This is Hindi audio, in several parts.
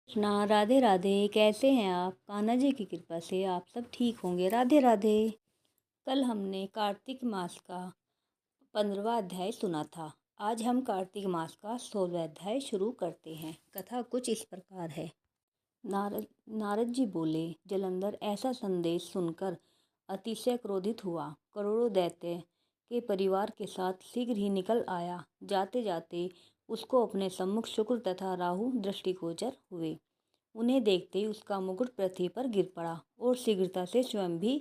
कृष्णा, राधे राधे। कैसे हैं आप? कान्हा जी की कृपा से आप सब ठीक होंगे। राधे राधे। कल हमने कार्तिक मास का 15वां अध्याय सुना था। आज हम कार्तिक मास का 16वां अध्याय शुरू करते हैं। कथा कुछ इस प्रकार है। नारद नारद जी बोले, जलंधर ऐसा संदेश सुनकर अतिशय क्रोधित हुआ। करोड़ों दैत्य के परिवार के साथ शीघ्र ही निकल आया। जाते जाते उसको अपने सम्मुख शुक्र तथा राहु दृष्टिगोचर हुए। उन्हें देखते ही उसका मुकुट पृथ्वी पर गिर पड़ा और शीघ्रता से स्वयं भी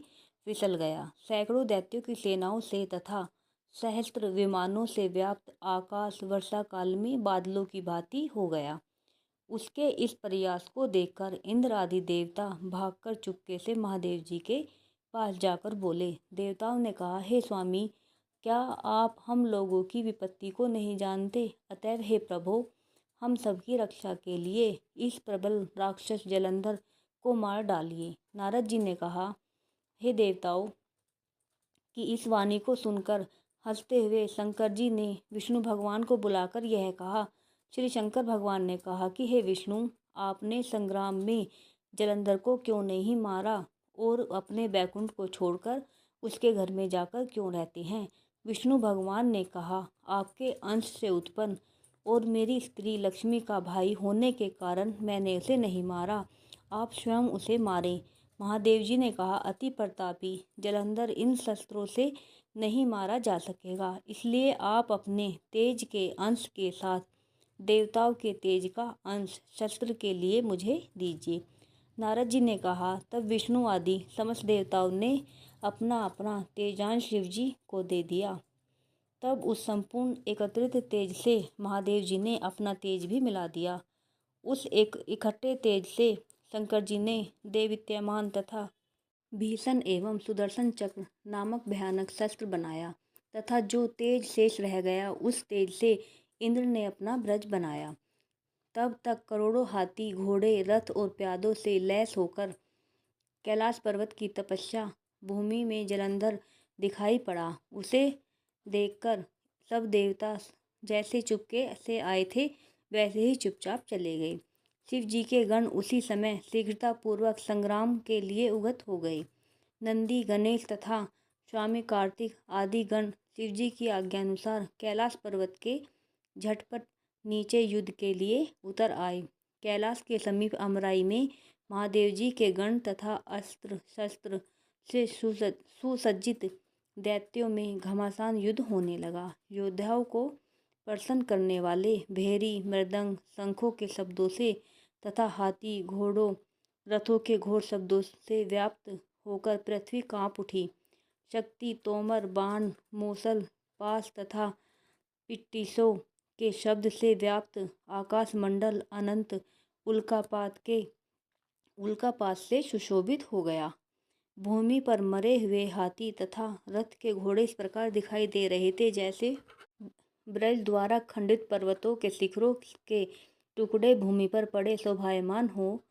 फिसल गया। सैकड़ों दैत्यों की सेनाओं से तथा सहस्त्र विमानों से व्याप्त आकाश वर्षा काल में बादलों की भांति हो गया। उसके इस प्रयास को देखकर इंद्र आदि देवता भागकर चुपके से महादेव जी के पास जाकर बोले। देवताओं ने कहा, हे स्वामी, क्या आप हम लोगों की विपत्ति को नहीं जानते? अतएव हे प्रभो, हम सबकी रक्षा के लिए इस प्रबल राक्षस जलंधर को मार डालिए। नारद जी ने कहा, हे देवताओं की इस वाणी को सुनकर हंसते हुए शंकर जी ने विष्णु भगवान को बुलाकर यह कहा। श्री शंकर भगवान ने कहा कि हे विष्णु, आपने संग्राम में जलंधर को क्यों नहीं मारा और अपने बैकुंठ को छोड़कर उसके घर में जाकर क्यों रहते हैं? विष्णु भगवान ने कहा, आपके अंश से उत्पन्न और मेरी स्त्री लक्ष्मी का भाई होने के कारण मैंने उसे नहीं मारा। आप स्वयं उसे मारें। महादेव जी ने कहा, अति प्रतापी जलंधर इन शस्त्रों से नहीं मारा जा सकेगा, इसलिए आप अपने तेज के अंश के साथ देवताओं के तेज का अंश शस्त्र के लिए मुझे दीजिए। नारद जी ने कहा, तब विष्णु आदि समस्त देवताओं ने अपना अपना तेजांश शिव जी को दे दिया। तब उस संपूर्ण एकत्रित तेज से महादेव जी ने अपना तेज भी मिला दिया। उस एक इकट्ठे तेज से शंकर जी ने देवित्यमान तथा भीषण एवं सुदर्शन चक्र नामक भयानक शस्त्र बनाया तथा जो तेज शेष रह गया उस तेज से इंद्र ने अपना ब्रज बनाया। तब तक करोड़ों हाथी घोड़े रथ और प्यादों से लैस होकर कैलाश पर्वत की तपस्या भूमि में जलंधर दिखाई पड़ा। उसे देखकर सब देवता जैसे चुपके से आए थे वैसे ही चुपचाप चले गए। शिव जी के गण उसी समय शीघ्रतापूर्वक संग्राम के लिए उगत हो गए। नंदी, गणेश तथा स्वामी कार्तिक आदि गण शिव जी की आज्ञानुसार कैलाश पर्वत के झटपट नीचे युद्ध के लिए उतर आए। कैलाश के समीप अमराई में महादेव जी के गण तथा अस्त्र शस्त्र से सुसज्जित दैत्यों में घमासान युद्ध होने लगा। योद्धाओं को प्रसन्न करने वाले भेरी मृदंग शंखों के शब्दों से तथा हाथी घोड़ों रथों के घोर शब्दों से व्याप्त होकर पृथ्वी कांप उठी। शक्ति, तोमर, बाण, मूसल, पास तथा पिटीसों के शब्द से व्याप्त आकाश मंडल अनंत उल्कापात से सुशोभित हो गया। भूमि पर मरे हुए हाथी तथा रथ के घोड़े इस प्रकार दिखाई दे रहे थे जैसे ब्रज द्वारा खंडित पर्वतों के शिखरों के टुकड़े भूमि पर पड़े शोभायमान हो।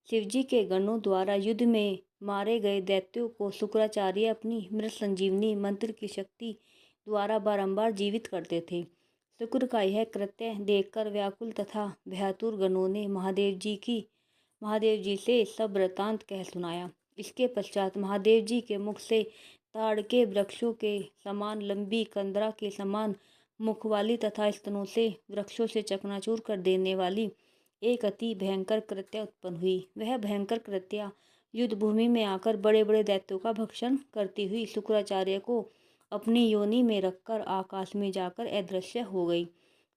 शिवजी के गणों द्वारा युद्ध में मारे गए दैत्यों को शुक्राचार्य अपनी मृत संजीवनी मंत्र की शक्ति द्वारा बारंबार जीवित करते थे। शुक्र का यह कृत्य देखकर व्याकुल तथा भयातुर गणों ने महादेव जी से सब वृतांत कह सुनाया। इसके पश्चात महादेव जी के मुख से ताड़ के वृक्षों के समान लंबी कंदरा के समान मुख वाली तथा स्तनों से वृक्षों से चकनाचूर कर देने वाली एक अति भयंकर कृत्या उत्पन्न हुई। वह भयंकर कृत्या युद्ध भूमि में आकर बड़े बड़े दैत्यों का भक्षण करती हुई शुक्राचार्य को अपनी योनि में रखकर आकाश में जाकर अदृश्य हो गई।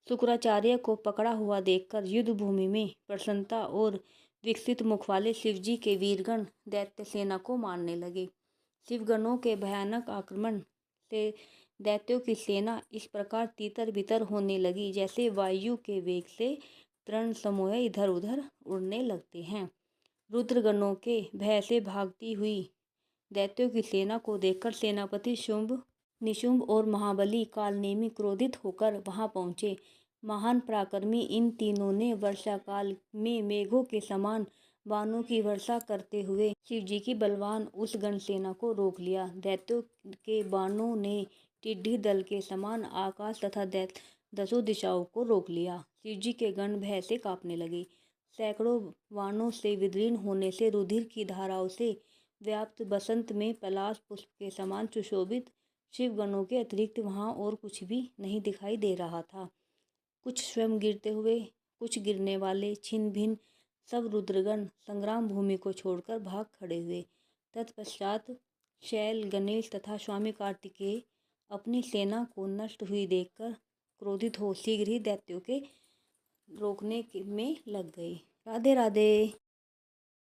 शुक्राचार्य को पकड़ा हुआ देखकर युद्ध भूमि में प्रसन्नता और विकसित मुख वाले शिवजी के वीरगण दैत्य सेना को मारने लगे। शिवगणों के भयानक आक्रमण से दैत्यों की सेना इस प्रकार तीतर बितर होने लगी जैसे वायु के वेग से तृण समूह इधर उधर उड़ने लगते हैं। रुद्रगणों के भय से भागती हुई दैत्यों की सेना को देखकर सेनापति शुंभ, निशुंभ और महाबली कालनेमि क्रोधित होकर वहां पहुंचे। महान पराक्रमी इन तीनों ने वर्षा काल में मेघों के समान बाणों की वर्षा करते हुए शिवजी की बलवान उस गण सेना को रोक लिया। दैत्यों के बाणों ने टिड्डी दल के समान आकाश तथा दसों दिशाओं को रोक लिया। शिवजी के गण भय से कांपने लगे। सैकड़ों बाणों से विदीर्ण होने से रुधिर की धाराओं से व्याप्त बसंत में पलाश पुष्प के समान सुशोभित शिवगणों के अतिरिक्त वहाँ और कुछ भी नहीं दिखाई दे रहा था। कुछ स्वयं गिरते हुए, कुछ गिरने वाले, छिन्न भिन्न सब रुद्रगण संग्राम भूमि को छोड़कर भाग खड़े हुए। तत्पश्चात शैल, गणेश तथा स्वामी कार्तिकेय अपनी सेना को नष्ट हुई देखकर क्रोधित हो शीघ्र ही दैत्यों के रोकने में लग गए। राधे राधे।